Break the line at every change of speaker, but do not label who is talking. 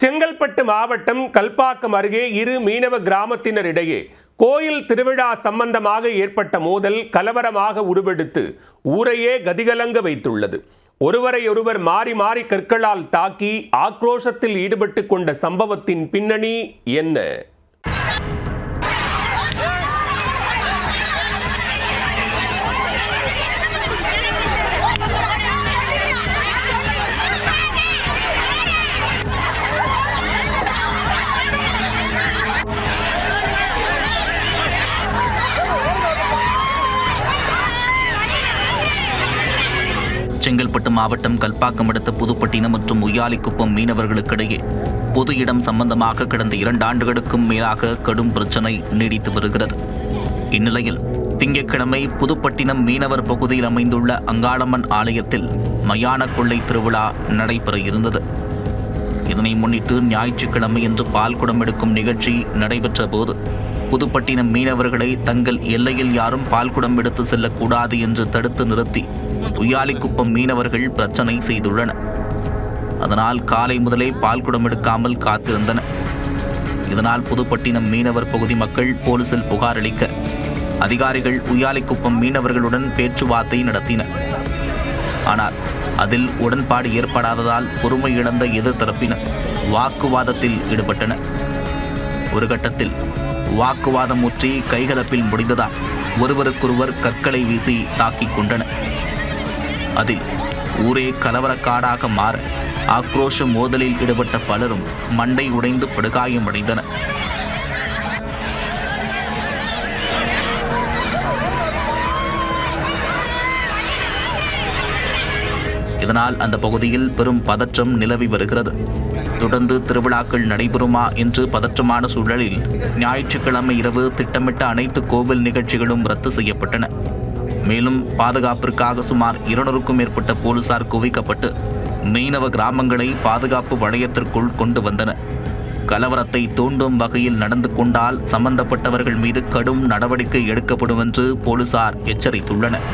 செங்கல்பட்டு மாவட்டம் கல்பாக்கம் அருகே இரு மீனவ கிராமத்தினரிடையே கோயில் திருவிழா சம்பந்தமாக ஏற்பட்ட மோதல் கலவரமாக உருவெடுத்து ஊரையே கதிகலங்க வைத்துள்ளது. ஒருவரையொருவர் மாறி மாறி கற்களால் தாக்கி ஆக்ரோஷத்தில் ஈடுபட்டு கொண்ட சம்பவத்தின் பின்னணி என்ன?
செங்கல்பட்டு மாவட்டம் கல்பாக்கம் அடுத்த புதுப்பட்டினம் மற்றும் உய்யாலிக்குப்பம் மீனவர்களுக்கிடையே பொது இடம் சம்பந்தமாக கடந்த 2 ஆண்டுகளுக்கும் மேலாக கடும் பிரச்சனை நீடித்து வருகிறது. இந்நிலையில் திங்கட்கிழமை புதுப்பட்டினம் மீனவர் பகுதியில் அமைந்துள்ள அங்காளம்மன் ஆலயத்தில் மயான கொள்ளை திருவிழா நடைபெற இருந்தது. இதனை முன்னிட்டு ஞாயிற்றுக்கிழமை என்று பால்குடம் எடுக்கும் நிகழ்ச்சி நடைபெற்ற போது புதுப்பட்டினம் மீனவர்களை தங்கள் எல்லையில் யாரும் பால்குடம் எடுத்து செல்லக்கூடாது என்று தடுத்து நிறுத்தி உய்யாலிக்குப்பம் மீனவர்கள் பிரச்சனை செய்துள்ளனர். அதனால் காலை முதலே பால்குடம் எடுக்காமல் காத்திருந்தனர். இதனால் புதுப்பட்டினம் மீனவர் பகுதி மக்கள் போலீசில் புகார் அளிக்க அதிகாரிகள் உய்யாலிக்குப்பம் மீனவர்களுடன் பேச்சுவார்த்தை நடத்தினர். ஆனால் அதில் உடன்பாடு ஏற்படாததால் பொறுமை இழந்த எதிர்த்தரப்பினர் வாக்குவாதத்தில் ஈடுபட்டனர். ஒரு கட்டத்தில் வாக்குவாதம் முற்றி கைகலப்பில் முடிந்ததால் ஒருவருக்கொருவர் கற்களை வீசி தாக்கிக் கொண்டனர். அதில் ஊரே கலவரக்காடாக மாற ஆக்ரோஷ மோதலில் ஈடுபட்ட பலரும் மண்டை உடைந்து படுகாயமடைந்தனர். இதனால் அந்த பகுதியில் பெரும் பதற்றம் நிலவி வருகிறது. தொடர்ந்து திருவிழாக்கள் நடைபெறுமா என்று பதற்றமான சூழலில் ஞாயிற்றுக்கிழமை இரவு திட்டமிட்ட அனைத்து கோவில் நிகழ்ச்சிகளும் ரத்து செய்யப்பட்டன. மேலும் பாதுகாப்பிற்காக சுமார் 200க்கும் மேற்பட்ட போலீசார் குவிக்கப்பட்டு மீனவ கிராமங்களை பாதுகாப்பு வளையத்திற்குள் கொண்டு வந்தனர். கலவரத்தை தூண்டும் வகையில் நடந்து கொண்டால் சம்பந்தப்பட்டவர்கள் மீது கடும் நடவடிக்கை எடுக்கப்படும் என்று போலீசார் எச்சரித்துள்ளனர்.